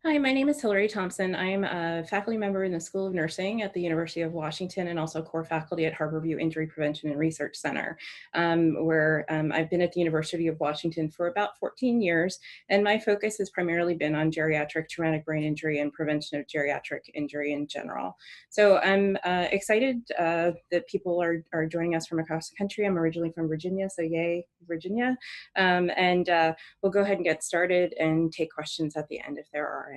Hi, my name is Hilaire Thompson. I'm a faculty member in the School of Nursing at the University of Washington and also core faculty at Harborview Injury Prevention and Research Center, where I've been at the University of Washington for about 14 years, and my focus has primarily been on geriatric traumatic brain injury and prevention of geriatric injury in general. So I'm excited that people are joining us from across the country. I'm originally from Virginia, so yay, Virginia. We'll go ahead and get started and take questions at the end if there are any.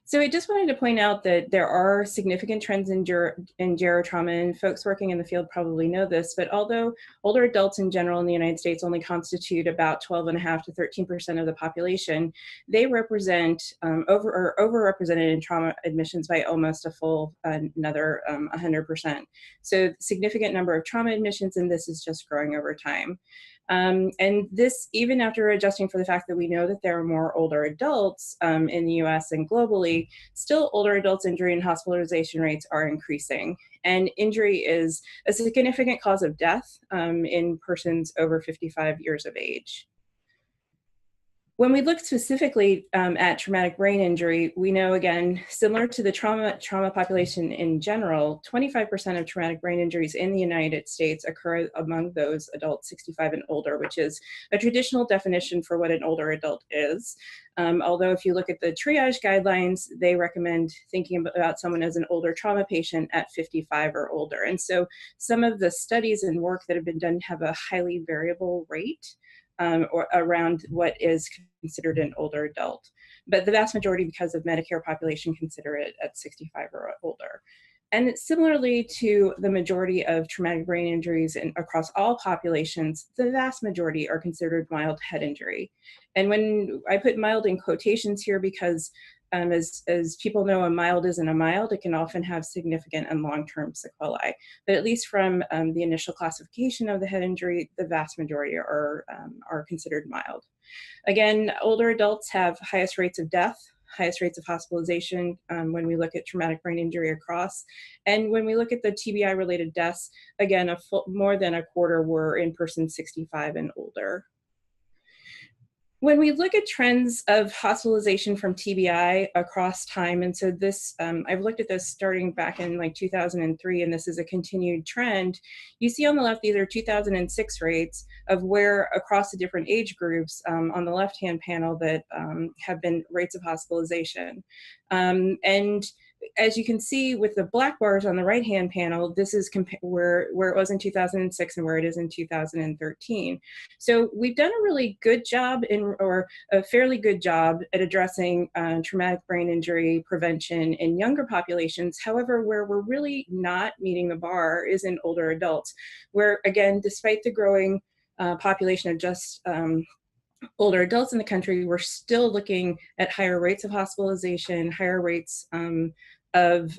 So I just wanted to point out that there are significant trends in gerotrauma, and folks working in the field probably know this, but although older adults in general in the United States only constitute about 12.5 to 13% of the population, they represent overrepresented in trauma admissions by almost a full another 100%. So significant number of trauma admissions, and this is just growing over time. And this, even after adjusting for the fact that we know that there are more older adults in the US and globally, still older adults' injury and hospitalization rates are increasing. And injury is a significant cause of death in persons over 55 years of age. When we look specifically at traumatic brain injury, we know, again, similar to the trauma population in general, 25% of traumatic brain injuries in the United States occur among those adults 65 and older, which is a traditional definition for what an older adult is. Although if you look at the triage guidelines, they recommend thinking about someone as an older trauma patient at 55 or older. And so some of the studies and work that have been done have a highly variable rate or around what is considered an older adult. But the vast majority, because of Medicare population, consider it at 65 or older. And similarly to the majority of traumatic brain injuries across all populations, the vast majority are considered mild head injury. And when I put mild in quotations here, because as people know, a mild isn't a mild, it can often have significant and long-term sequelae. But at least from the initial classification of the head injury, the vast majority are considered mild. Again, older adults have highest rates of death, highest rates of hospitalization when we look at traumatic brain injury across. And when we look at the TBI-related deaths, again, more than a quarter were in persons 65 and older. When we look at trends of hospitalization from TBI across time, and so this, I've looked at this starting back in like 2003, and this is a continued trend. You see on the left, these are 2006 rates of where across the different age groups on the left-hand panel that have been rates of hospitalization. And as you can see with the black bars on the right-hand panel, this is where it was in 2006 and where it is in 2013. So we've done a really good job or a fairly good job at addressing traumatic brain injury prevention in younger populations. However, where we're really not meeting the bar is in older adults, where again, despite the growing population of just older adults in the country, we're still looking at higher rates of hospitalization, higher rates of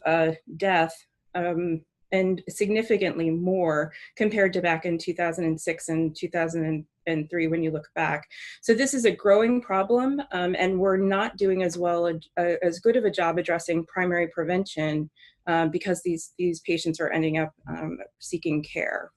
death, and significantly more compared to back in 2006 and 2003 when you look back. So this is a growing problem, and we're not doing as good of a job addressing primary prevention because these patients are ending up seeking care.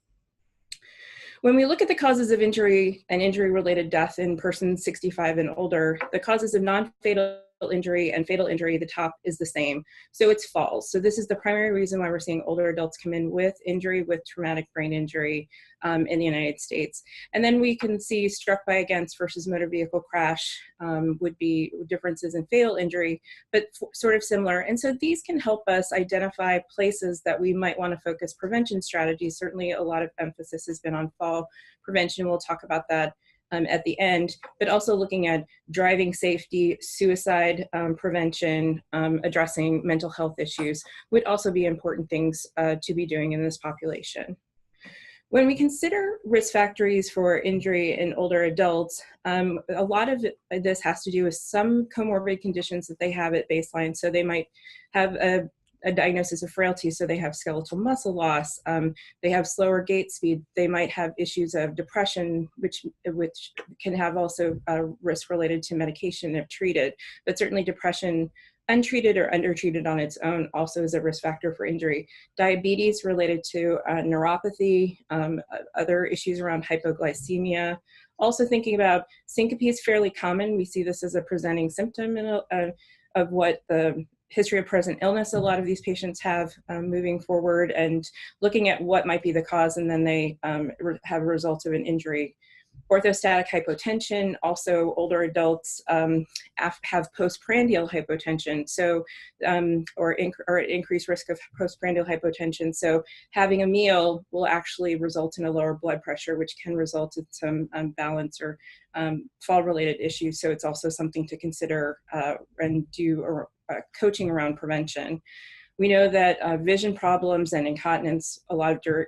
When we look at the causes of injury and injury-related death in persons 65 and older, the causes of non-fatal injury and fatal injury, the top is the same. So it's falls. So this is the primary reason why we're seeing older adults come in with injury with traumatic brain injury in the United States. And then we can see struck by against versus motor vehicle crash would be differences in fatal injury, but sort of similar. And so these can help us identify places that we might want to focus prevention strategies. Certainly a lot of emphasis has been on fall prevention. We'll talk about that at the end, but also looking at driving safety, suicide prevention, addressing mental health issues would also be important things to be doing in this population. When we consider risk factors for injury in older adults, a lot of this has to do with some comorbid conditions that they have at baseline. So they might have a diagnosis of frailty, so they have skeletal muscle loss, they have slower gait speed, they might have issues of depression, which can have also a risk related to medication if treated, but certainly depression untreated or undertreated on its own also is a risk factor for injury. Diabetes related to neuropathy, other issues around hypoglycemia, Also thinking about syncope is fairly common. We see this as a presenting symptom of what the history of present illness a lot of these patients have moving forward, and looking at what might be the cause, and then they have results of an injury. Orthostatic hypotension, also older adults have postprandial hypotension, so or increased risk of postprandial hypotension. So having a meal will actually result in a lower blood pressure, which can result in some balance or fall-related issues. So it's also something to consider and do coaching around prevention. We know that vision problems and incontinence, a lot of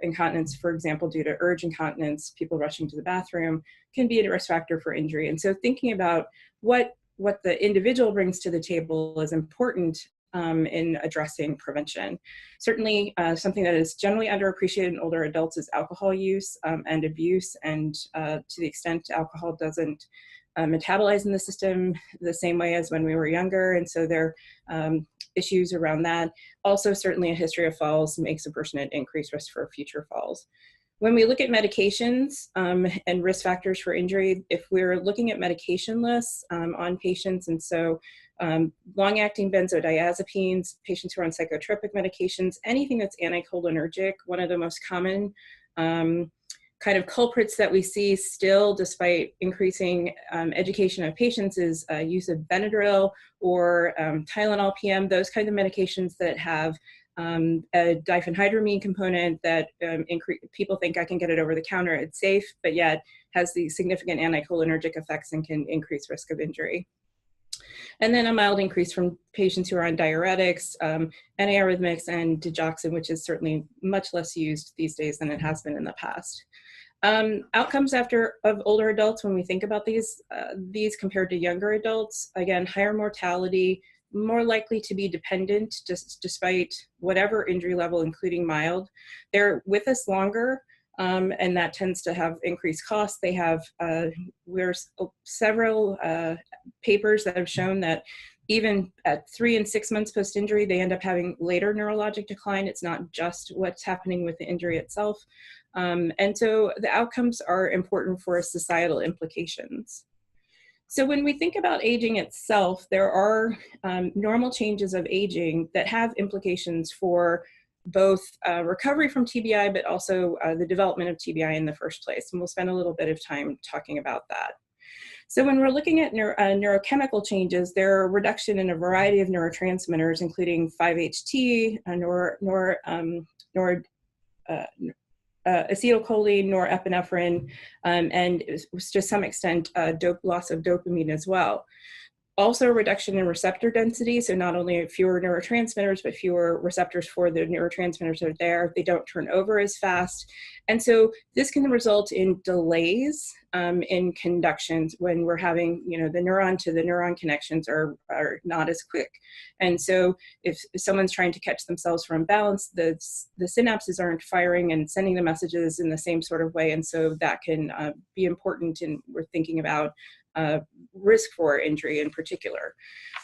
incontinence, for example, due to urge incontinence, people rushing to the bathroom, can be a risk factor for injury. And so thinking about what the individual brings to the table is important in addressing prevention. Certainly something that is generally underappreciated in older adults is alcohol use and abuse, and to the extent alcohol doesn't metabolize in the system the same way as when we were younger, and so there are issues around that. Also, certainly a history of falls makes a person at increased risk for future falls. When we look at medications and risk factors for injury, if we're looking at medication lists on patients, and so long-acting benzodiazepines, patients who are on psychotropic medications, anything that's anticholinergic, one of the most common kind of culprits that we see still, despite increasing education of patients, is use of Benadryl or Tylenol PM, those kinds of medications that have a diphenhydramine component that people think I can get it over the counter, it's safe, but yet has the significant anticholinergic effects and can increase risk of injury. And then a mild increase from patients who are on diuretics, antiarrhythmics, and digoxin, which is certainly much less used these days than it has been in the past. Outcomes of older adults, when we think about these compared to younger adults, again, higher mortality, more likely to be dependent despite whatever injury level, including mild. They're with us longer, and that tends to have increased costs. They have, several papers that have shown that even at 3 and 6 months post-injury, they end up having later neurologic decline. It's not just what's happening with the injury itself. And so the outcomes are important for societal implications. So when we think about aging itself, there are normal changes of aging that have implications for both recovery from TBI, but also the development of TBI in the first place. And we'll spend a little bit of time talking about that. So when we're looking at neurochemical changes, there are reduction in a variety of neurotransmitters, including 5-HT, acetylcholine, norepinephrine, and to some extent loss of dopamine as well. Also a reduction in receptor density, so not only fewer neurotransmitters, but fewer receptors for the neurotransmitters that are there. They don't turn over as fast. And so this can result in delays in conductions when we're having, the neuron to the neuron connections are not as quick. And so if someone's trying to catch themselves from balance, the synapses aren't firing and sending the messages in the same sort of way. And so that can be important, and we're thinking about risk for injury in particular.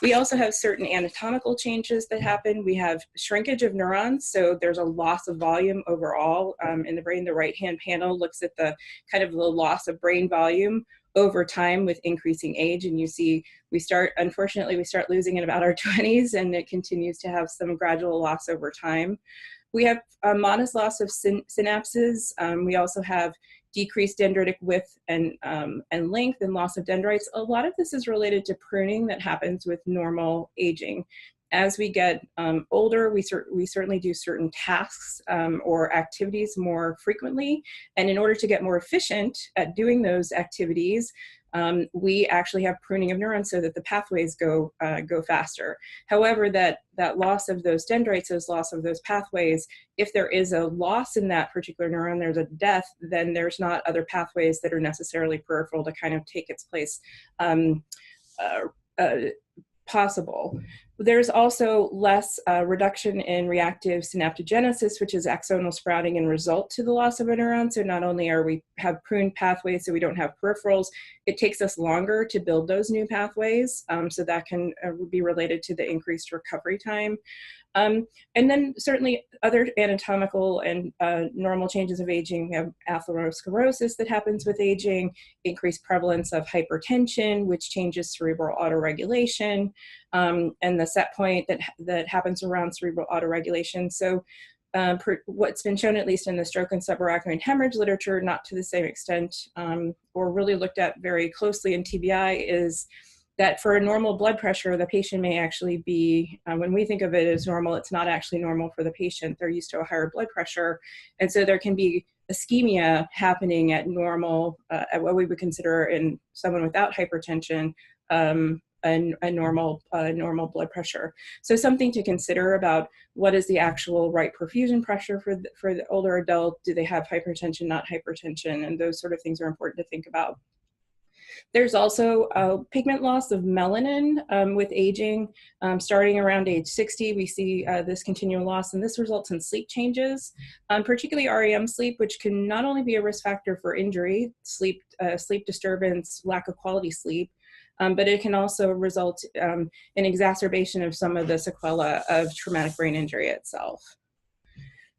We also have certain anatomical changes that happen. We have shrinkage of neurons, so there's a loss of volume overall in the brain. The right-hand panel looks at the kind of the loss of brain volume over time with increasing age, and you see unfortunately, we start losing in about our 20s, and it continues to have some gradual loss over time. We have modest loss of synapses. We also have decreased dendritic width and length and loss of dendrites. A lot of this is related to pruning that happens with normal aging. As we get older, we certainly do certain tasks or activities more frequently. And in order to get more efficient at doing those activities, we actually have pruning of neurons so that the pathways go faster. However, that loss of those dendrites, loss of those pathways, if there is a loss in that particular neuron, there's a death, then there's not other pathways that are necessarily peripheral to kind of take its place possible. There's also less reduction in reactive synaptogenesis, which is axonal sprouting and result to the loss of a neuron. So not only are we have pruned pathways, so we don't have peripherals, it takes us longer to build those new pathways. So that can be related to the increased recovery time. And then certainly other anatomical and normal changes of aging. We have atherosclerosis that happens with aging, increased prevalence of hypertension, which changes cerebral autoregulation, and the set point that happens around cerebral autoregulation. So what's been shown, at least in the stroke and subarachnoid hemorrhage literature, not to the same extent, or really looked at very closely in TBI, is that for a normal blood pressure, the patient may actually be, when we think of it as normal, it's not actually normal for the patient. They're used to a higher blood pressure. And so there can be ischemia happening at normal, at what we would consider in someone without hypertension, a normal blood pressure. So something to consider about what is the actual right perfusion pressure for the older adult. Do they have hypertension, not hypertension? And those sort of things are important to think about. There's also pigment loss of melanin with aging. Starting around age 60, we see this continual loss, and this results in sleep changes, particularly REM sleep, which can not only be a risk factor for injury, sleep disturbance, lack of quality sleep, but it can also result in exacerbation of some of the sequelae of traumatic brain injury itself.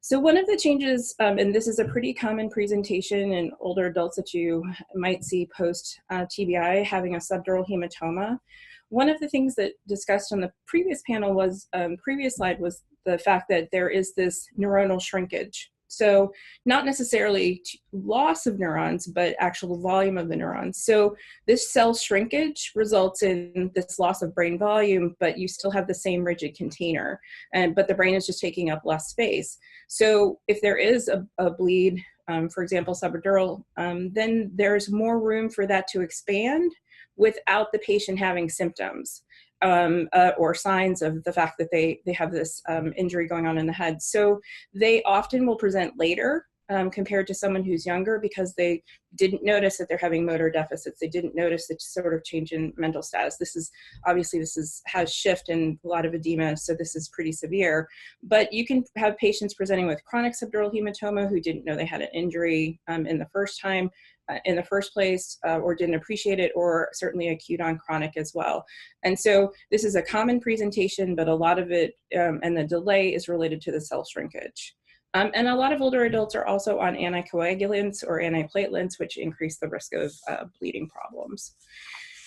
So one of the changes, and this is a pretty common presentation in older adults that you might see post TBI, having a subdural hematoma. One of the things that discussed on the previous panel was, previous slide, was the fact that there is this neuronal shrinkage. So not necessarily loss of neurons, but actual volume of the neurons. So this cell shrinkage results in this loss of brain volume, but you still have the same rigid container, but the brain is just taking up less space. So if there is a bleed, for example, subdural, then there's more room for that to expand without the patient having symptoms. Or signs of the fact that they have this injury going on in the head. So they often will present later compared to someone who's younger, because they didn't notice that they're having motor deficits. They didn't notice the sort of change in mental status. This is obviously, has shift and a lot of edema, so this is pretty severe. But you can have patients presenting with chronic subdural hematoma who didn't know they had an injury in the first place, or didn't appreciate it, or certainly acute on chronic as well. And so this is a common presentation, but a lot of it and the delay is related to the cell shrinkage. And a lot of older adults are also on anticoagulants or antiplatelets, which increase the risk of bleeding problems.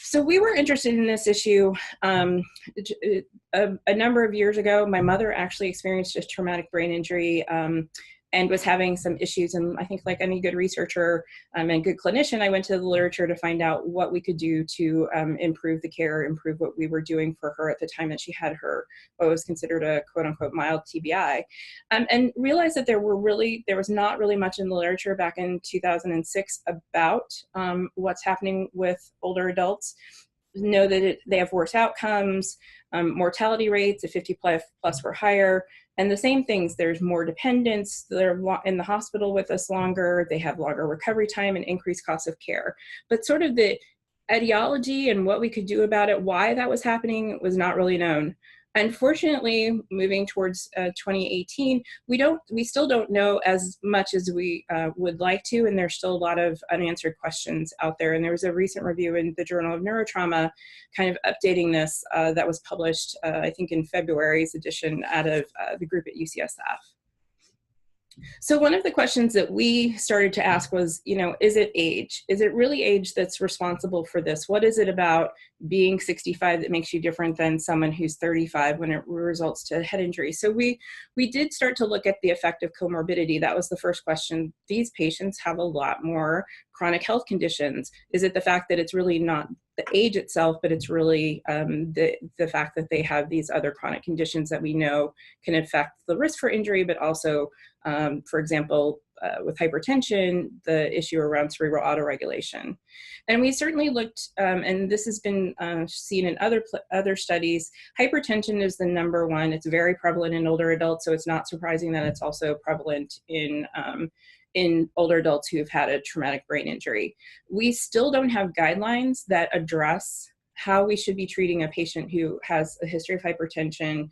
So we were interested in this issue a number of years ago. My mother actually experienced a traumatic brain injury and was having some issues. And I think, like any good researcher and good clinician, I went to the literature to find out what we could do to improve the care, improve what we were doing for her at the time that she had what was considered a quote unquote mild TBI, and realized that there was not really much in the literature back in 2006 about what's happening with older adults. Know that they have worse outcomes, mortality rates at 50 plus were higher, and the same things, there's more dependence, they're in the hospital with us longer, they have longer recovery time and increased cost of care. But sort of the etiology and what we could do about it, why that was happening, was not really known. Unfortunately, moving towards 2018, we still don't know as much as we would like to, and there's still a lot of unanswered questions out there. And there was a recent review in the Journal of Neurotrauma kind of updating this that was published, I think in February's edition, out of the group at UCSF. So one of the questions that we started to ask was, is it age? Is it really age that's responsible for this? What is it about being 65 that makes you different than someone who's 35 when it results to head injury? So we did start to look at the effect of comorbidity. That was the first question. These patients have a lot more chronic health conditions. Is it the fact that it's really not the age itself, but it's really the fact that they have these other chronic conditions that we know can affect the risk for injury, but also, for example, with hypertension, the issue around cerebral autoregulation. And we certainly looked, and this has been seen in other studies, hypertension is the number one. It's very prevalent in older adults, so it's not surprising that it's also prevalent in older adults who have had a traumatic brain injury. We still don't have guidelines that address how we should be treating a patient who has a history of hypertension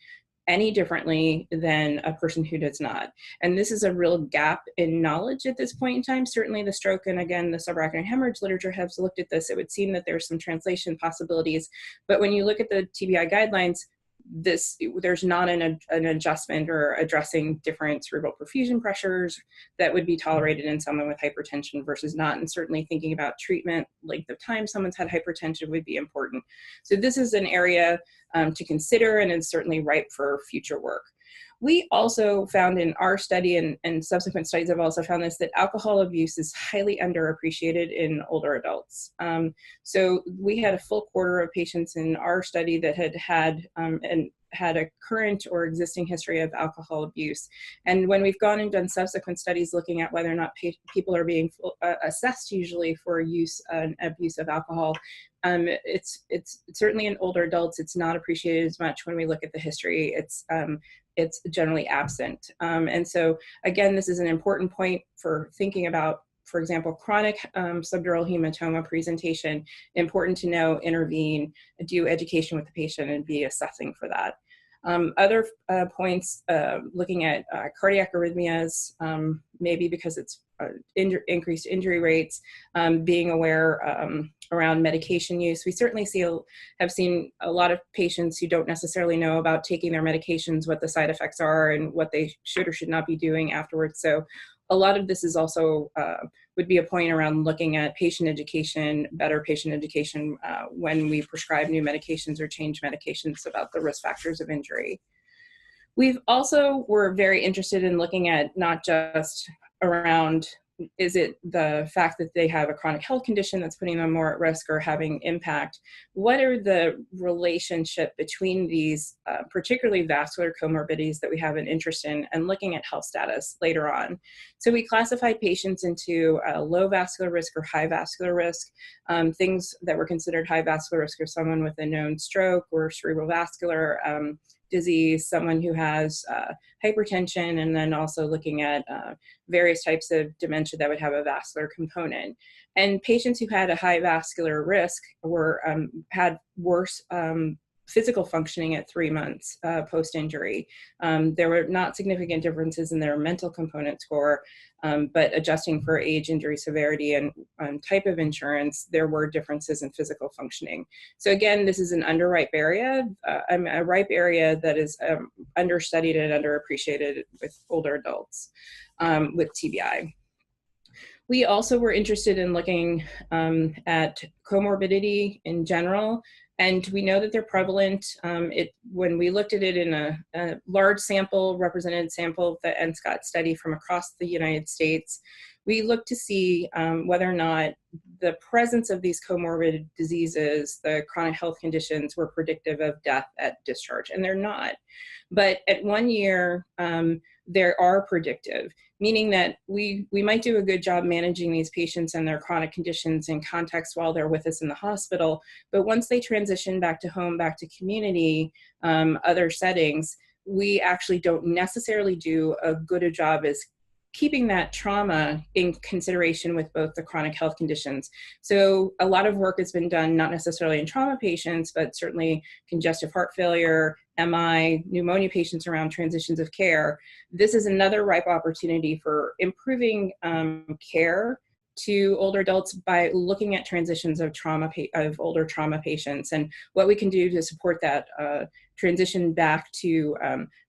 any differently than a person who does not. And this is a real gap in knowledge at this point in time. Certainly the stroke and again, the subarachnoid hemorrhage literature has looked at this. It would seem that there's some translation possibilities, but when you look at the TBI guidelines, there's not an adjustment or addressing different cerebral perfusion pressures that would be tolerated in someone with hypertension versus not. And certainly thinking about treatment, length of time someone's had hypertension would be important. So this is an area to consider, and it's certainly ripe for future work. We also found in our study, and subsequent studies have also found this, that alcohol abuse is highly underappreciated in older adults. So we had a full quarter of patients in our study that had a current or existing history of alcohol abuse. And when we've gone and done subsequent studies looking at whether or not people are being assessed usually for use and abuse of alcohol, it's certainly in older adults, it's not appreciated as much. When we look at the history, it's generally absent. And so again, this is an important point for thinking about, for example, chronic subdural hematoma presentation. Important to know, intervene, do education with the patient, and be assessing for that. Other points, looking at cardiac arrhythmias, maybe because it's increased injury rates, being aware around medication use. We certainly have seen a lot of patients who don't necessarily know about taking their medications, what the side effects are, and what they should or should not be doing afterwards. So a lot of this is also would be a point around looking at patient education, better patient education when we prescribe new medications or change medications about the risk factors of injury. We've also were very interested in looking at not just around, is it the fact that they have a chronic health condition that's putting them more at risk or having impact? What are the relationship between these, particularly vascular comorbidities that we have an interest in, and looking at health status later on? So we classified patients into low vascular risk or high vascular risk. Things that were considered high vascular risk are someone with a known stroke or cerebral vascular disease, someone who has hypertension, and then also looking at various types of dementia that would have a vascular component. And patients who had a high vascular risk had worse physical functioning at 3 months post-injury. There were not significant differences in their mental component score, but adjusting for age, injury severity, and type of insurance, there were differences in physical functioning. So again, this is an underripe area, a ripe area that is understudied and underappreciated with older adults with TBI. We also were interested in looking at comorbidity in general, and we know that they're prevalent. When we looked at it in a large sample, representative sample, the NSCOT study from across the United States, we looked to see whether or not the presence of these comorbid diseases, the chronic health conditions, were predictive of death at discharge, and they're not. But at 1 year, they are predictive, meaning that we might do a good job managing these patients and their chronic conditions in context while they're with us in the hospital. But once they transition back to home, back to community, other settings, we actually don't necessarily do a good a job as keeping that trauma in consideration with both the chronic health conditions. So a lot of work has been done, not necessarily in trauma patients, but certainly congestive heart failure, MI, pneumonia patients around transitions of care. This is another ripe opportunity for improving care to older adults by looking at transitions of older trauma patients, and what we can do to support that transition back to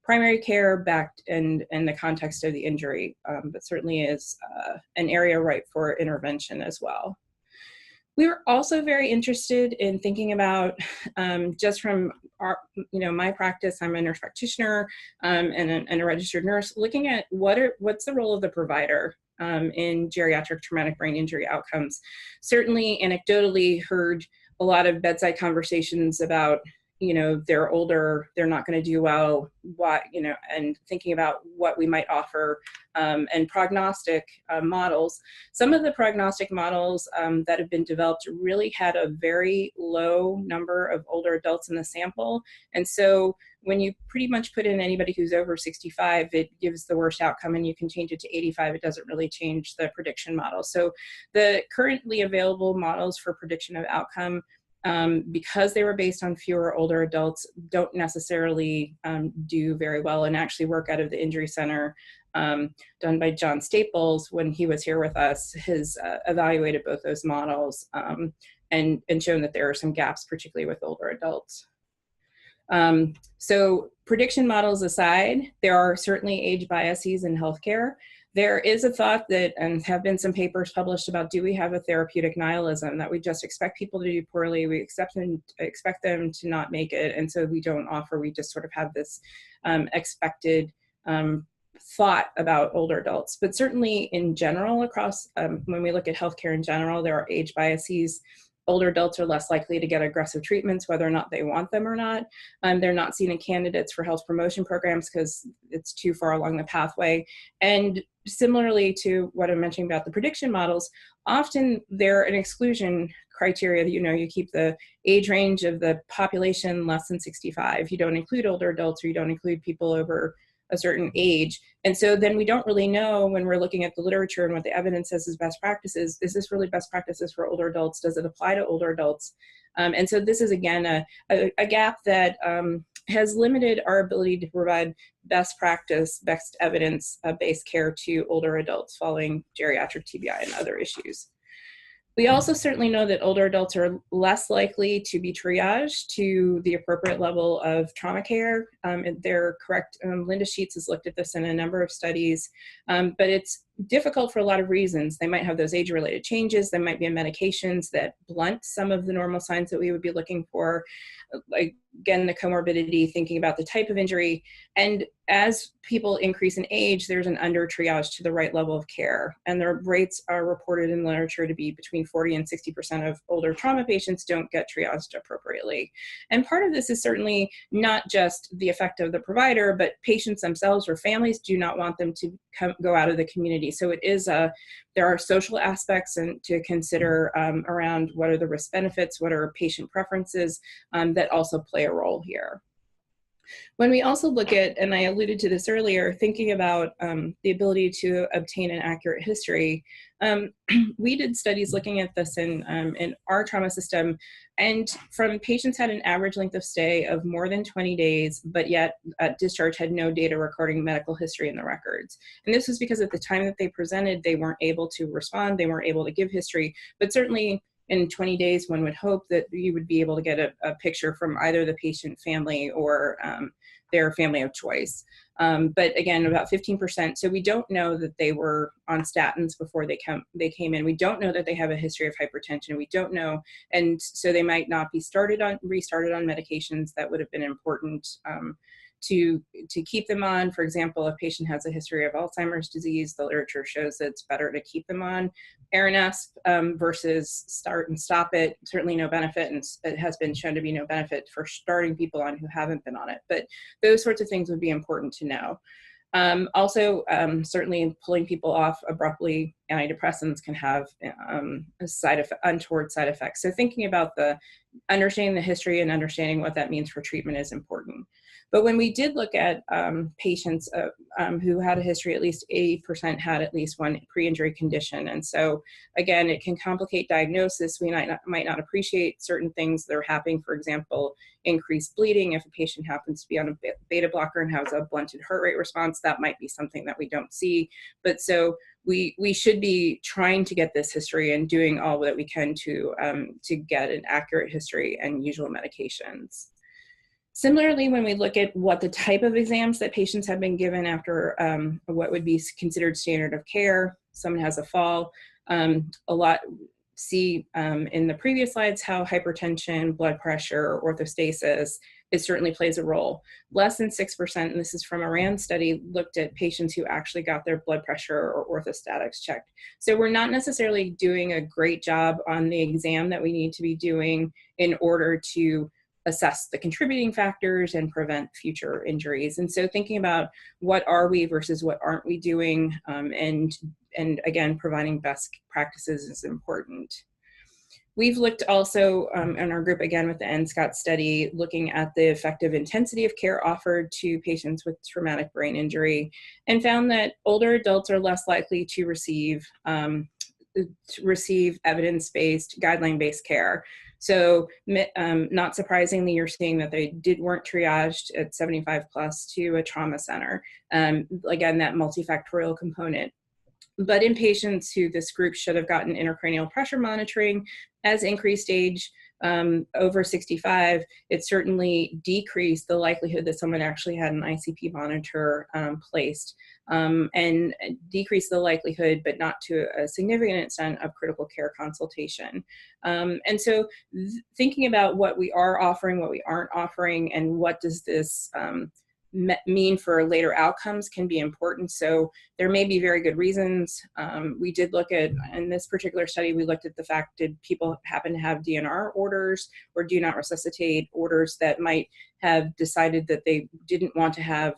primary care, back in the context of the injury, but certainly is an area ripe for intervention as well. We were also very interested in thinking about, just from my practice, I'm a nurse practitioner and a registered nurse, looking at what's the role of the provider in geriatric traumatic brain injury outcomes. Certainly anecdotally heard a lot of bedside conversations about, they're older, they're not going to do well, and thinking about what we might offer, and prognostic models. Some of the prognostic models that have been developed really had a very low number of older adults in the sample. And so when you pretty much put in anybody who's over 65, it gives the worst outcome, and you can change it to 85. It doesn't really change the prediction model. So the currently available models for prediction of outcome because they were based on fewer older adults, don't necessarily do very well, and actually work out of the injury center done by John Staples when he was here with us has evaluated both those models and shown that there are some gaps, particularly with older adults. So prediction models aside, there are certainly age biases in healthcare. There is a thought that, and have been some papers published about, do we have a therapeutic nihilism, that we just expect people to do poorly, we expect them to not make it, and so we don't offer, we just sort of have this expected thought about older adults. But certainly in general, across, when we look at healthcare in general, there are age biases. Older adults are less likely to get aggressive treatments, whether or not they want them or not. They're not seen in candidates for health promotion programs because it's too far along the pathway. And similarly to what I'm mentioning about the prediction models, often they're an exclusion criteria. You keep the age range of the population less than 65. You don't include older adults, or you don't include people over a certain age. And so then we don't really know, when we're looking at the literature and what the evidence says is best practices, is this really best practices for older adults? Does it apply to older adults? And so this is, again, a gap that has limited our ability to provide best practice, best evidence-based care to older adults following geriatric TBI and other issues. We also certainly know that older adults are less likely to be triaged to the appropriate level of trauma care. They're correct. Linda Sheets has looked at this in a number of studies, but it's difficult for a lot of reasons. They might have those age-related changes. There might be medications that blunt some of the normal signs that we would be looking for. Like, again, the comorbidity, thinking about the type of injury. And as people increase in age, there's an under triage to the right level of care. And the rates are reported in literature to be between 40 and 60% of older trauma patients don't get triaged appropriately. And part of this is certainly not just the effect of the provider, but patients themselves or families do not want them to go out of the community. So it is there are social aspects and to consider around what are the risk benefits, what are patient preferences that also play a role here. When we also look at, and I alluded to this earlier, thinking about the ability to obtain an accurate history, we did studies looking at this in our trauma system, and from patients had an average length of stay of more than 20 days, but yet at discharge had no data recording medical history in the records. And this was because at the time that they presented, they weren't able to respond, they weren't able to give history, but certainly in 20 days, one would hope that you would be able to get a picture from either the patient family or their family of choice. But again, about 15%. So we don't know that they were on statins before they came in. We don't know that they have a history of hypertension. We don't know. And so they might not be restarted on medications that would have been important to keep them on. For example, if a patient has a history of Alzheimer's disease, the literature shows that it's better to keep them on Aranesp versus start and stop it. Certainly no benefit, and it has been shown to be no benefit for starting people on who haven't been on it. But those sorts of things would be important to know. Also, certainly pulling people off abruptly antidepressants can have untoward side effects. So thinking about understanding the history and understanding what that means for treatment is important. But when we did look at patients who had a history, at least 80% had at least one pre-injury condition. And so again, it can complicate diagnosis. We might not appreciate certain things that are happening. For example, increased bleeding. If a patient happens to be on a beta blocker and has a blunted heart rate response, that might be something that we don't see. But so we should be trying to get this history and doing all that we can to get an accurate history and usual medications. Similarly, when we look at what the type of exams that patients have been given after what would be considered standard of care, someone has a fall, a lot see in the previous slides how hypertension, blood pressure, orthostasis, it certainly plays a role. Less than 6%, and this is from a RAND study, looked at patients who actually got their blood pressure or orthostatics checked. So we're not necessarily doing a great job on the exam that we need to be doing in order to assess the contributing factors and prevent future injuries. And so thinking about what are we versus what aren't we doing, and again, providing best practices is important. We've looked also in our group, again, with the NSCOT study, looking at the effective intensity of care offered to patients with traumatic brain injury, and found that older adults are less likely to receive evidence-based, guideline-based care. So not surprisingly, you're seeing that they weren't triaged at 75 plus to a trauma center. Again, that multifactorial component. But in patients who this group should have gotten intracranial pressure monitoring as increased age over 65, it certainly decreased the likelihood that someone actually had an ICP monitor placed, and decreased the likelihood, but not to a significant extent, of critical care consultation. And so thinking about what we are offering, what we aren't offering, and what does this mean for later outcomes can be important. So there may be very good reasons. We did look at, in this particular study, we looked at the fact, did people happen to have DNR orders or do not resuscitate orders that might have decided that they didn't want to have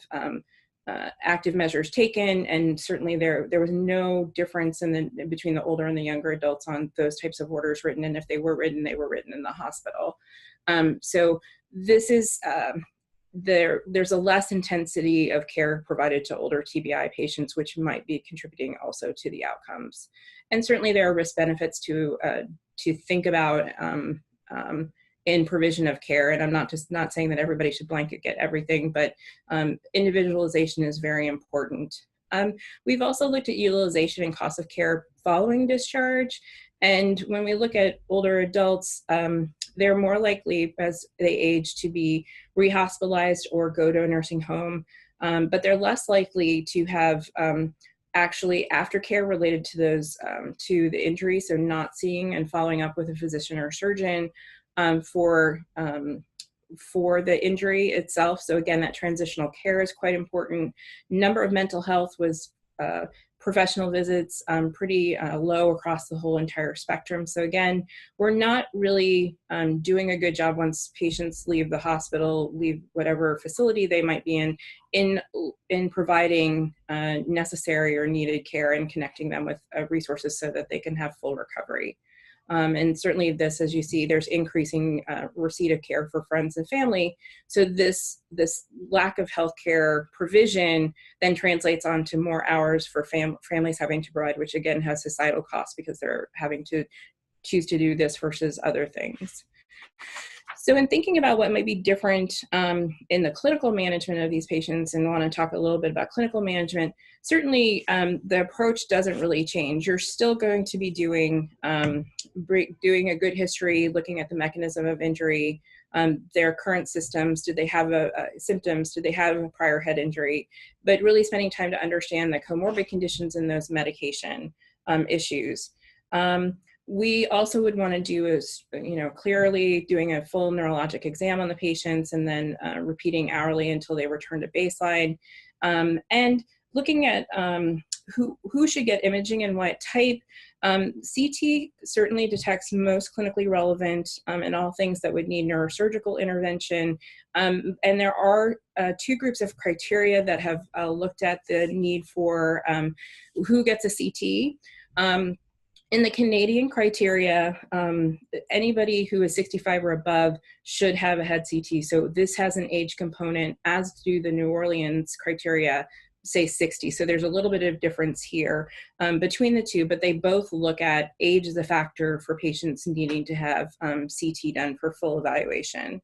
active measures taken, and certainly there was no difference between the older and the younger adults on those types of orders written, and if they were written in the hospital. So this is, there's a less intensity of care provided to older TBI patients, which might be contributing also to the outcomes. And certainly there are risk benefits to think about in provision of care. And I'm not saying that everybody should blanket get everything, but individualization is very important. We've also looked at utilization and cost of care following discharge. And when we look at older adults, they're more likely as they age to be rehospitalized or go to a nursing home, but they're less likely to have actually aftercare related to those, to the injury. So not seeing and following up with a physician or surgeon for the injury itself. So again, that transitional care is quite important. Number of mental health was professional visits pretty low across the whole entire spectrum. So again, we're not really doing a good job once patients leave the hospital, leave whatever facility they might be in providing necessary or needed care and connecting them with resources so that they can have full recovery. And certainly this, as you see, there's increasing receipt of care for friends and family. So this lack of healthcare provision then translates onto more hours for families having to provide, which again has societal costs because they're having to choose to do this versus other things. So in thinking about what might be different in the clinical management of these patients, and want to talk a little bit about clinical management, certainly the approach doesn't really change. You're still going to be doing a good history, looking at the mechanism of injury, their current systems, did they have symptoms, did they have a prior head injury, but really spending time to understand the comorbid conditions and those medication issues. We also would want to do is, clearly doing a full neurologic exam on the patients and then repeating hourly until they return to baseline. And looking at who should get imaging and what type. CT certainly detects most clinically relevant in all things that would need neurosurgical intervention. And there are two groups of criteria that have looked at the need for who gets a CT. In the Canadian criteria, anybody who is 65 or above should have a head CT. So this has an age component, as do the New Orleans criteria, say 60. So there's a little bit of difference here between the two, but they both look at age as a factor for patients needing to have CT done for full evaluation.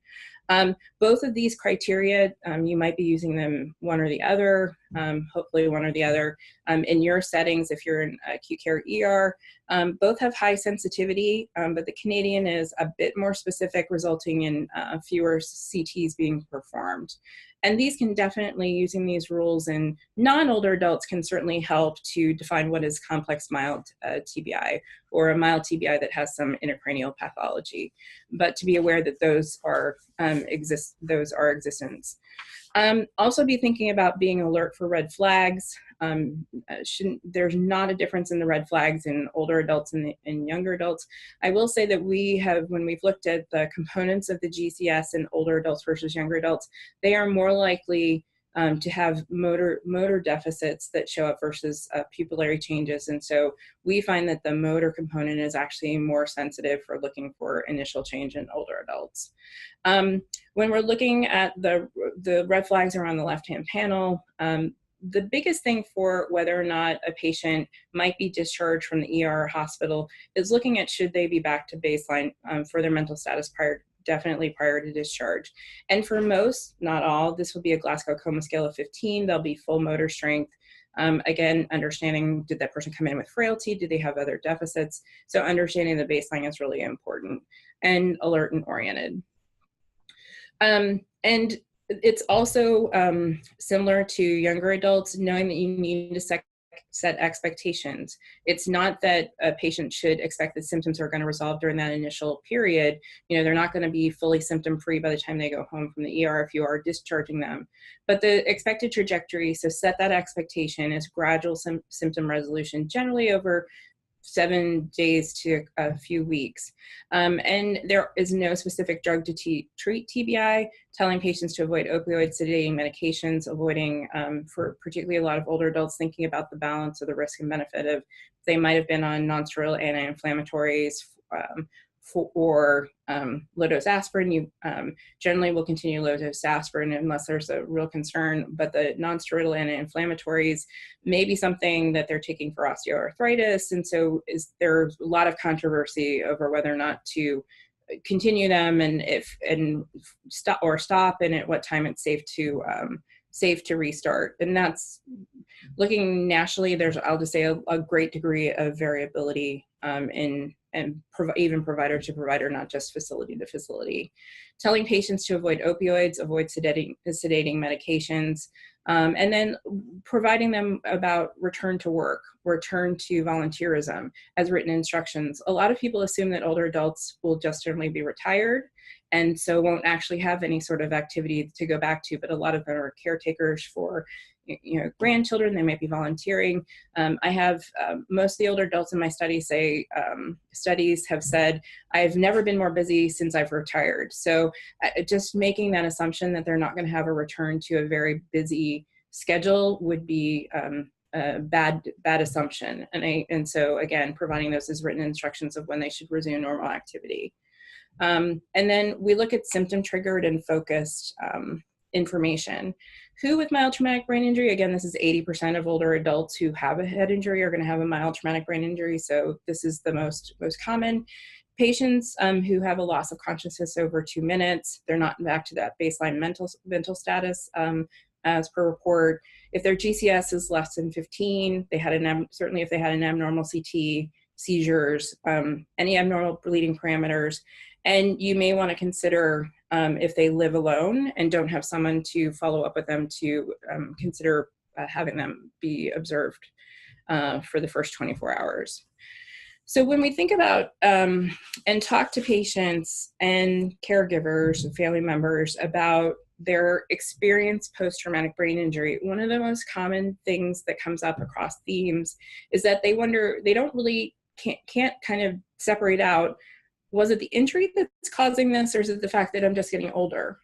Both of these criteria, you might be using them one or the other, hopefully one or the other. In your settings, if you're in acute care ER, both have high sensitivity, but the Canadian is a bit more specific, resulting in fewer CTs being performed. And these can definitely, using these rules in non-older adults, can certainly help to define what is complex mild TBI or a mild TBI that has some intracranial pathology. But to be aware that those are existence. Also be thinking about being alert for red flags. There's not a difference in the red flags in older adults and in younger adults. I will say that when we've looked at the components of the GCS in older adults versus younger adults, they are more likely to have motor deficits that show up versus pupillary changes. And so we find that the motor component is actually more sensitive for looking for initial change in older adults. When we're looking at the red flags are on the left-hand panel, the biggest thing for whether or not a patient might be discharged from the ER or hospital is looking at should they be back to baseline for their mental status definitely prior to discharge. And for most, not all, this will be a Glasgow Coma scale of 15. They'll be full motor strength. Again, understanding, did that person come in with frailty? Do they have other deficits? So understanding the baseline is really important, and alert and oriented. And it's also similar to younger adults, knowing that you need to set expectations. It's not that a patient should expect that symptoms are going to resolve during that initial period. You know, they're not going to be fully symptom-free by the time they go home from the ER if you are discharging them. But the expected trajectory, so set that expectation, is gradual symptom resolution, generally over 7 days to a few weeks. And there is no specific drug to treat TBI, telling patients to avoid opioid sedating medications, avoiding, for particularly a lot of older adults, thinking about the balance of the risk and benefit of they might have been on non-steroidal anti-inflammatories or low-dose aspirin. You generally will continue low-dose aspirin unless there's a real concern, but the non-steroidal anti-inflammatories may be something that they're taking for osteoarthritis, and so there's a lot of controversy over whether or not to continue them, and stop, and at what time it's safe to restart. And that's looking nationally. There's, I'll just say, a great degree of variability even provider to provider, not just facility to facility. Telling patients to avoid opioids, avoid sedating medications, and then providing them about return to work, return to volunteerism as written instructions. A lot of people assume that older adults will just generally be retired and so won't actually have any sort of activity to go back to, but a lot of them are caretakers for grandchildren. They might be volunteering. I have most of the older adults in my study say, studies have said, I've never been more busy since I've retired. So just making that assumption that they're not going to have a return to a very busy schedule would be a bad assumption. And so again, providing those as written instructions of when they should resume normal activity. And then we look at symptom triggered and focused information. Who with mild traumatic brain injury? Again, this is 80% of older adults who have a head injury are going to have a mild traumatic brain injury. So this is the most common. Patients who have a loss of consciousness over 2 minutes, they're not back to that baseline mental status as per report. If their GCS is less than 15, they had certainly if they had an abnormal CT, seizures, any abnormal bleeding parameters. And you may want to consider if they live alone and don't have someone to follow up with them to consider having them be observed for the first 24 hours. So when we think about and talk to patients and caregivers and family members about their experience post-traumatic brain injury, one of the most common things that comes up across themes is that they wonder, they don't really can't kind of separate out, was it the injury that's causing this, or is it the fact that I'm just getting older?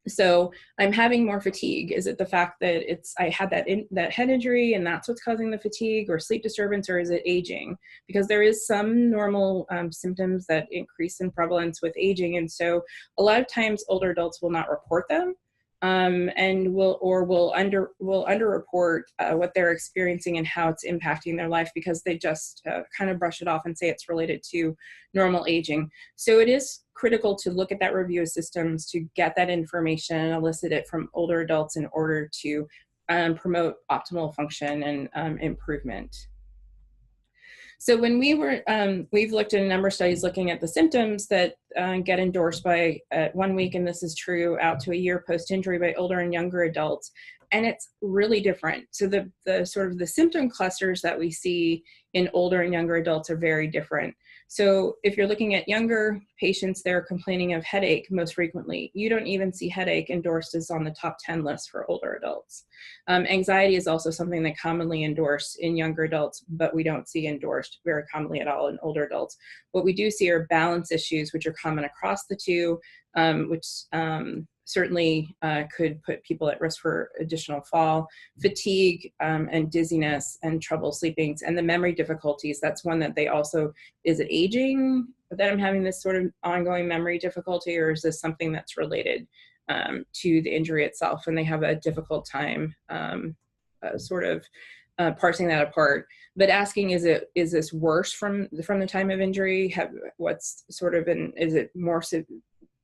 So I'm having more fatigue. Is it the fact that I had that head injury and that's what's causing the fatigue or sleep disturbance, or is it aging? Because there is some normal symptoms that increase in prevalence with aging. And so a lot of times older adults will not report them and will underreport what they're experiencing and how it's impacting their life because they just kind of brush it off and say it's related to normal aging. So it is critical to look at that review of systems to get that information and elicit it from older adults in order to promote optimal function and improvement. So when we've looked at a number of studies looking at the symptoms that get endorsed by 1 week, and this is true out to a year post-injury by older and younger adults, and it's really different. So the sort of the symptom clusters that we see in older and younger adults are very different. So if you're looking at younger patients, they're complaining of headache most frequently. You don't even see headache endorsed as on the top 10 list for older adults. Anxiety is also something they commonly endorse in younger adults, but we don't see endorsed very commonly at all in older adults. What we do see are balance issues, which are common across the two, which certainly could put people at risk for additional fall, fatigue, and dizziness and trouble sleeping, and the memory difficulties. That's one that they also, is it aging that I'm having this sort of ongoing memory difficulty, or is this something that's related to the injury itself and they have a difficult time sort of parsing that apart, but asking, is this worse from the time of injury? What's sort of is it more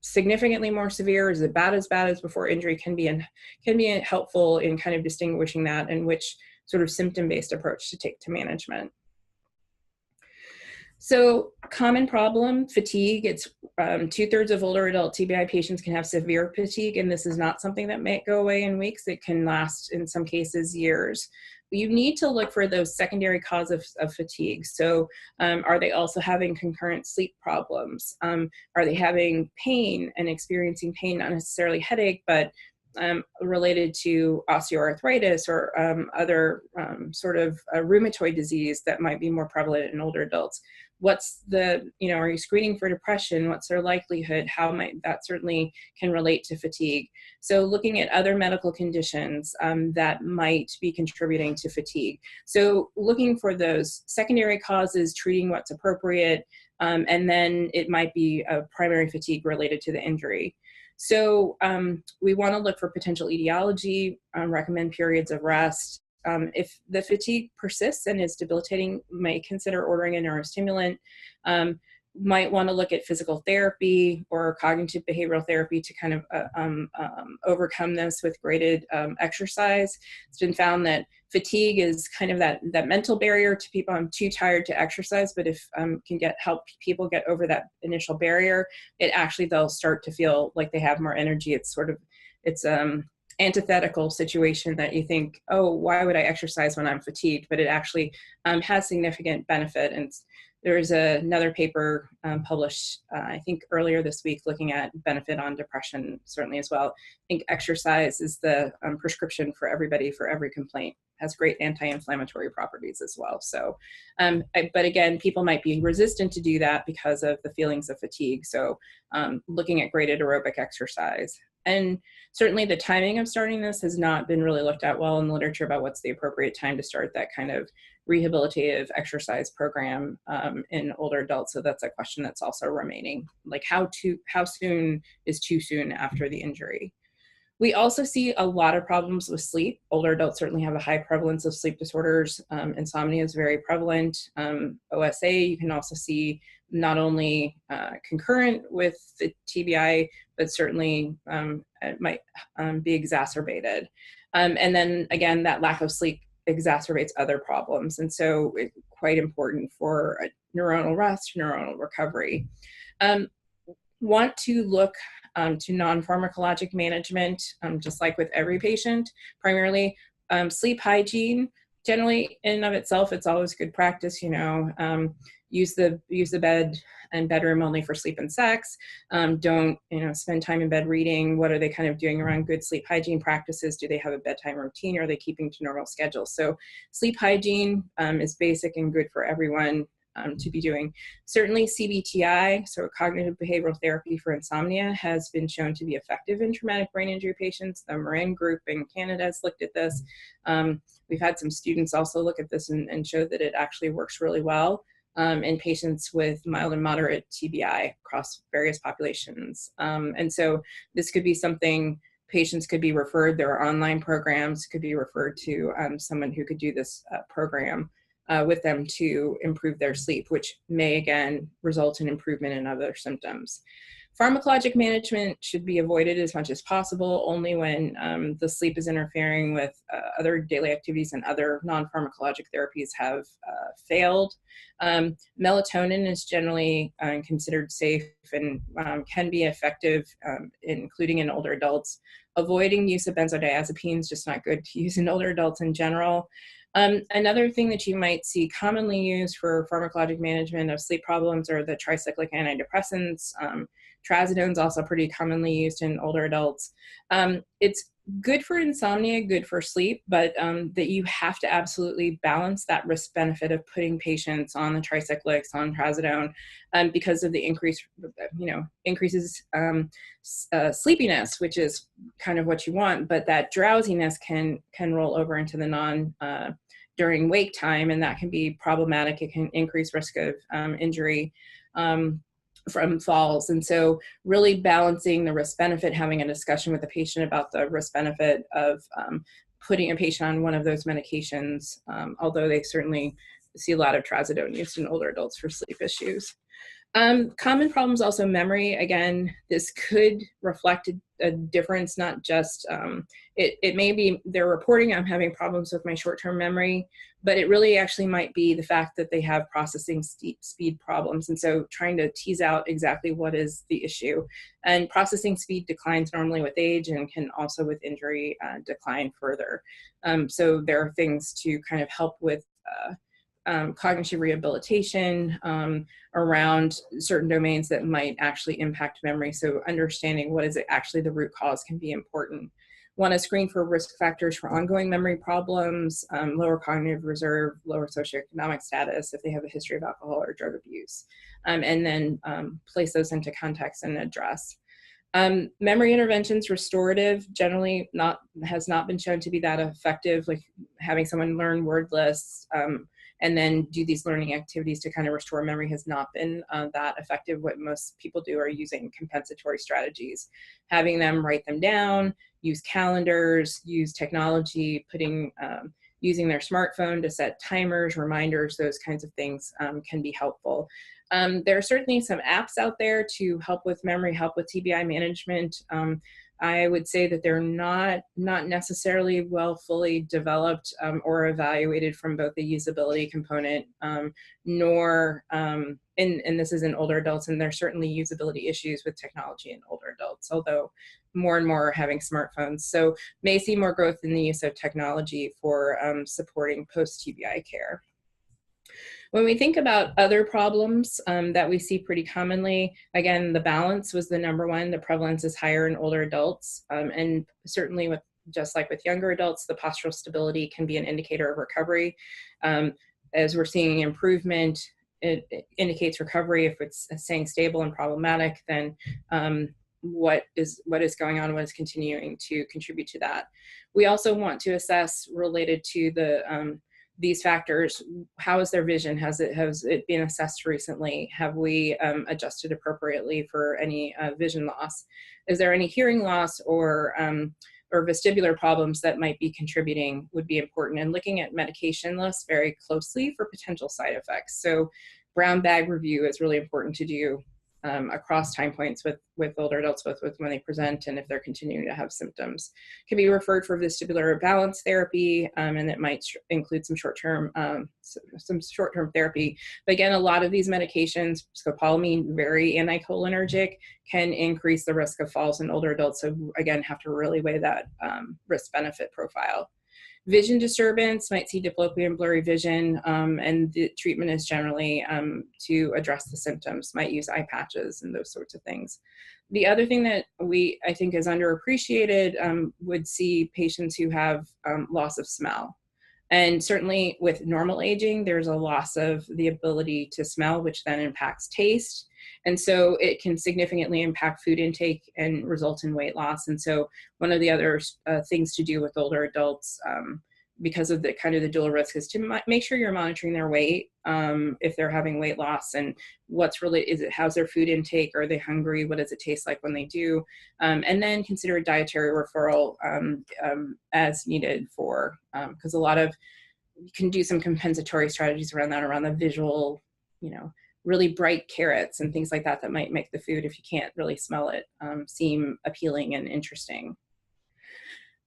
significantly more severe? Is it as bad as before injury? Can be helpful in kind of distinguishing that and which sort of symptom-based approach to take to management. So common problem, fatigue. It's 2/3 of older adult TBI patients can have severe fatigue, and this is not something that may go away in weeks. It can last, in some cases, years. You need to look for those secondary causes of fatigue. So are they also having concurrent sleep problems? Are they having pain and experiencing pain, not necessarily headache, but related to osteoarthritis or other sort of rheumatoid disease that might be more prevalent in older adults? What's the, are you screening for depression? What's their likelihood? How might that certainly can relate to fatigue? So looking at other medical conditions that might be contributing to fatigue. So looking for those secondary causes, treating what's appropriate, and then it might be a primary fatigue related to the injury. So we want to look for potential etiology, recommend periods of rest. If the fatigue persists and is debilitating, may consider ordering a neurostimulant. Might want to look at physical therapy or cognitive behavioral therapy to kind of overcome this with graded exercise. It's been found that fatigue is kind of that mental barrier to people. I'm too tired to exercise, but if can help people get over that initial barrier, they'll start to feel like they have more energy. It's antithetical situation that you think, oh, why would I exercise when I'm fatigued? But it actually has significant benefit. And there's another paper published, I think earlier this week, looking at benefit on depression certainly as well. I think exercise is the prescription for everybody for every complaint. Has great anti-inflammatory properties as well. So, but again, people might be resistant to do that because of the feelings of fatigue. So looking at graded aerobic exercise. And certainly the timing of starting this has not been really looked at well in the literature about what's the appropriate time to start that kind of rehabilitative exercise program in older adults. So that's a question that's also remaining. Like how soon is too soon after the injury? We also see a lot of problems with sleep. Older adults certainly have a high prevalence of sleep disorders. Insomnia is very prevalent. OSA, you can also see not only concurrent with the TBI, but certainly it might be exacerbated. And then again, that lack of sleep exacerbates other problems. And so it's quite important for neuronal rest, neuronal recovery. Want to look to non-pharmacologic management, just like with every patient, primarily sleep hygiene. Generally, in and of itself, it's always good practice, use the bed and bedroom only for sleep and sex. Don't, spend time in bed reading. What are they kind of doing around good sleep hygiene practices? Do they have a bedtime routine? Are they keeping to normal schedules? So sleep hygiene is basic and good for everyone to be doing. Certainly CBTI, so cognitive behavioral therapy for insomnia, has been shown to be effective in traumatic brain injury patients. The Marin group in Canada has looked at this. We've had some students also look at this and show that it actually works really well in patients with mild and moderate TBI across various populations. And so this could be something patients could be referred, there are online programs, could be referred to someone who could do this program with them to improve their sleep, which may again result in improvement in other symptoms. Pharmacologic management should be avoided as much as possible, only when the sleep is interfering with other daily activities and other non-pharmacologic therapies have failed. Melatonin is generally considered safe and can be effective, including in older adults. Avoiding use of benzodiazepines, just not good to use in older adults in general. Another thing that you might see commonly used for pharmacologic management of sleep problems are the tricyclic antidepressants. Trazodone is also pretty commonly used in older adults. It's good for insomnia, good for sleep, but that you have to absolutely balance that risk benefit of putting patients on the tricyclics, on trazodone, because of the increases sleepiness, which is kind of what you want, but that drowsiness can roll over into the during wake time, and that can be problematic. It can increase risk of injury from falls. And so really balancing the risk benefit, having a discussion with the patient about the risk benefit of putting a patient on one of those medications, although they certainly see a lot of trazodone used in older adults for sleep issues. Common problems also memory. Again, this could reflect a difference, not just, it may be they're reporting I'm having problems with my short-term memory, but it really actually might be the fact that they have processing speed problems. And so trying to tease out exactly what is the issue. And processing speed declines normally with age and can also with injury decline further. So there are things to kind of help with cognitive rehabilitation around certain domains that might actually impact memory. So understanding what is it actually the root cause can be important. Want to screen for risk factors for ongoing memory problems, lower cognitive reserve, lower socioeconomic status if they have a history of alcohol or drug abuse, and then place those into context and address. Memory interventions, restorative, generally has not been shown to be that effective, like having someone learn word lists and then do these learning activities to kind of restore memory has not been that effective. What most people do are using compensatory strategies, having them write them down, use calendars, use technology, using their smartphone to set timers, reminders, those kinds of things can be helpful. There are certainly some apps out there to help with memory, help with TBI management. I would say that they're not necessarily fully developed or evaluated from both the usability component, nor, and this is in older adults, and there's certainly usability issues with technology in older adults, although more and more are having smartphones. So may see more growth in the use of technology for supporting post-TBI care. When we think about other problems that we see pretty commonly, again, the balance was the number one. The prevalence is higher in older adults, and certainly just like with younger adults, the postural stability can be an indicator of recovery. As we're seeing improvement, it indicates recovery. If it's staying stable and problematic, then what is going on, what is continuing to contribute to that. We also want to assess related to these factors, how is their vision? Has it been assessed recently? Have we adjusted appropriately for any vision loss? Is there any hearing loss or vestibular problems that might be contributing would be important, and looking at medication lists very closely for potential side effects. So brown bag review is really important to do across time points with older adults, both with when they present and if they're continuing to have symptoms. Can be referred for vestibular balance therapy, and it might include some short-term therapy. But again, a lot of these medications, scopolamine, very anticholinergic, can increase the risk of falls in older adults. So again, have to really weigh that risk-benefit profile. Vision disturbance, might see diplopia and blurry vision, and the treatment is generally to address the symptoms, might use eye patches and those sorts of things. The other thing that I think is underappreciated would see patients who have loss of smell. And certainly with normal aging, there's a loss of the ability to smell, which then impacts taste. And so it can significantly impact food intake and result in weight loss. And so one of the other things to do with older adults, because of the kind of the dual risk, is to make sure you're monitoring their weight if they're having weight loss, and how's their food intake? Are they hungry? What does it taste like when they do? And then consider a dietary referral as needed for, because a lot of, you can do some compensatory strategies around that, around the visual, really bright carrots and things like that that might make the food, if you can't really smell it, seem appealing and interesting.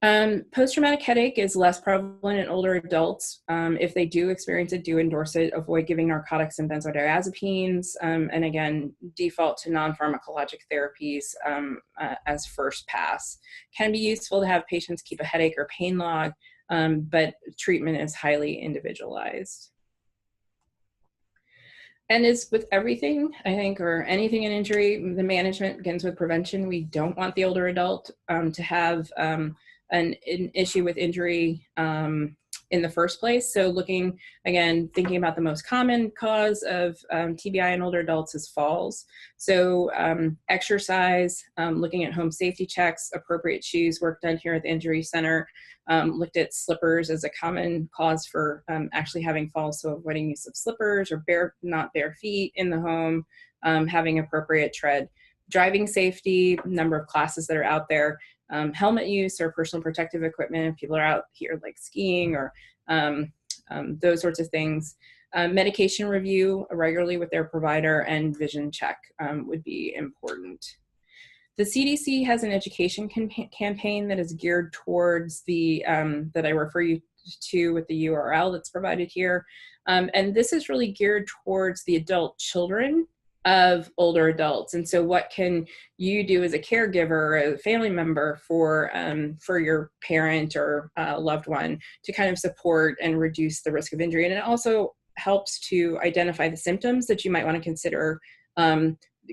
Post-traumatic headache is less prevalent in older adults. If they do experience it, do endorse it. Avoid giving narcotics and benzodiazepines. And again, default to non-pharmacologic therapies as first pass. Can be useful to have patients keep a headache or pain log, but treatment is highly individualized. And as with everything, I think, or anything in injury, the management begins with prevention. We don't want the older adult to have an issue with injury in the first place. So looking, again, thinking about the most common cause of TBI in older adults is falls. So exercise, looking at home safety checks, appropriate shoes, work done here at the injury center. Looked at slippers as a common cause for actually having falls, so avoiding use of slippers or not bare feet in the home, having appropriate tread. driving safety, number of classes that are out there, helmet use or personal protective equipment if people are out here like skiing or those sorts of things. Medication review regularly with their provider, and vision check would be important. The CDC has an education campaign that is geared towards the, that I refer you to with the URL that's provided here. And this is really geared towards the adult children of older adults. And so what can you do as a caregiver, a family member for your parent or loved one to kind of support and reduce the risk of injury? And it also helps to identify the symptoms that you might want to consider.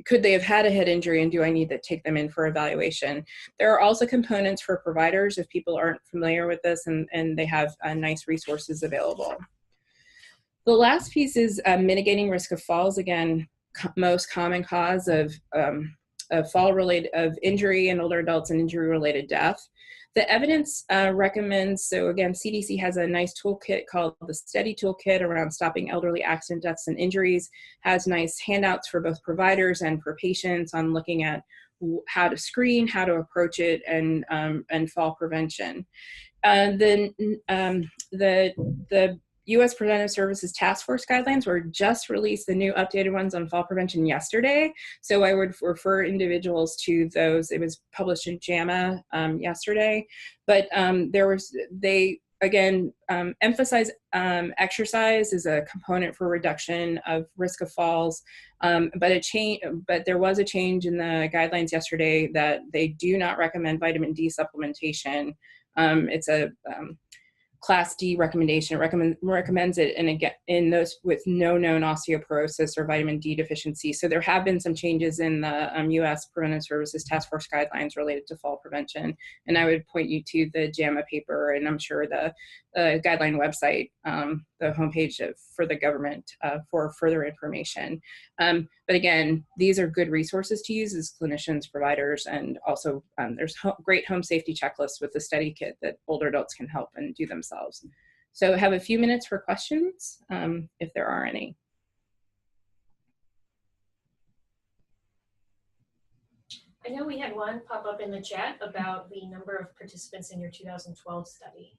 Could they have had a head injury, and do I need to take them in for evaluation? There are also components for providers if people aren't familiar with this, and they have nice resources available. The last piece is mitigating risk of falls. Again, most common cause of injury in older adults and injury-related death. The evidence recommends, so again, CDC has a nice toolkit called the STEADY Toolkit around stopping elderly accident deaths and injuries, has nice handouts for both providers and for patients on looking at how to screen, how to approach it, and fall prevention. The U.S. Preventive Services Task Force guidelines were just released, the new updated ones on fall prevention yesterday. So I would refer individuals to those. It was published in JAMA yesterday, but they again emphasize exercise as a component for reduction of risk of falls. But there was a change in the guidelines yesterday that they do not recommend vitamin D supplementation. It's a Class D recommendation. It recommends it in those with no known osteoporosis or vitamin D deficiency. So there have been some changes in the U.S. Preventive Services Task Force guidelines related to fall prevention. And I would point you to the JAMA paper, and I'm sure the guideline website, the homepage for the government for further information. But again, these are good resources to use as clinicians, providers, and also there's great home safety checklists with the study kit that older adults can help and do themselves. So have a few minutes for questions, if there are any. I know we had one pop up in the chat about the number of participants in your 2012 study.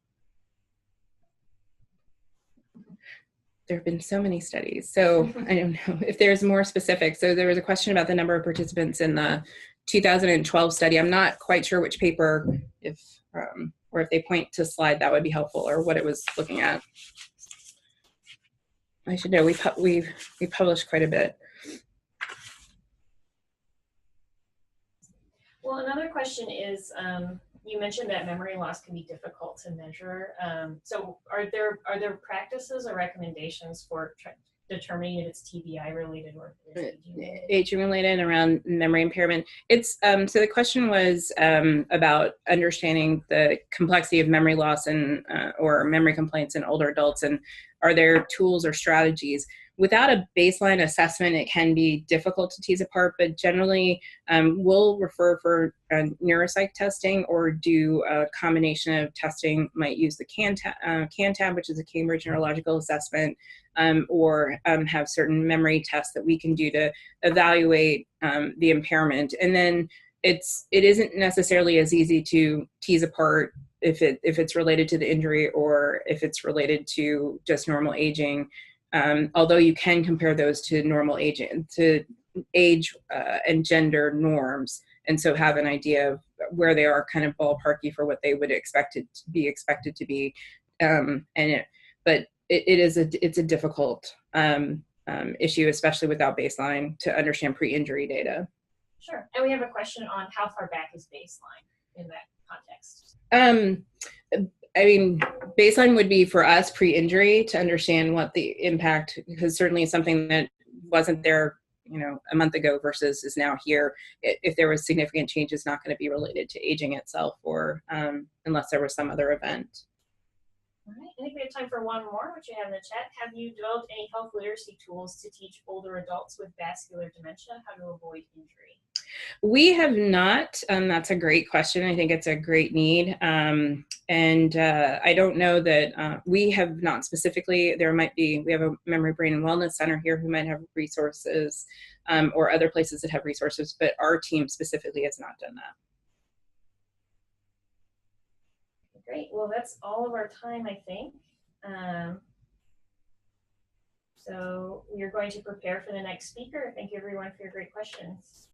There have been so many studies, so I don't know if there's more specific. So there was a question about the number of participants in the 2012 study. I'm not quite sure which paper, or if they point to slide, that would be helpful, or what it was looking at. I should know, we published quite a bit. Well, another question is, you mentioned that memory loss can be difficult to measure. So are there practices or recommendations for determining if it's TBI related or if it's aging related around memory impairment? It's so the question was about understanding the complexity of memory loss and or memory complaints in older adults, and are there tools or strategies? Without a baseline assessment, it can be difficult to tease apart, but generally we'll refer for neuropsych testing or do a combination of testing. Might use the CANTAB, which is a Cambridge Neurological Assessment, or have certain memory tests that we can do to evaluate the impairment. And then it isn't necessarily as easy to tease apart if it's related to the injury or if it's related to just normal aging. Although you can compare those to normal aging, to age and gender norms, and so have an idea of where they are kind of ballparky for what they would expect it to be expected to be. But it's a difficult issue, especially without baseline, to understand pre-injury data. Sure. And we have a question on how far back is baseline in that context? I mean, baseline would be for us pre-injury to understand what the impact, because certainly something that wasn't there, a month ago versus is now here. If there was significant change, it's not going to be related to aging itself, or unless there was some other event. All right. I think we have time for one more, which you have in the chat. Have you developed any health literacy tools to teach older adults with vascular dementia how to avoid injury? We have not. That's a great question. I think it's a great need. And I don't know that we have not specifically. There might be, we have a memory, brain, and wellness center here who might have resources, or other places that have resources, but our team specifically has not done that. Great. Well, that's all of our time, I think. So we are going to prepare for the next speaker. Thank you, everyone, for your great questions.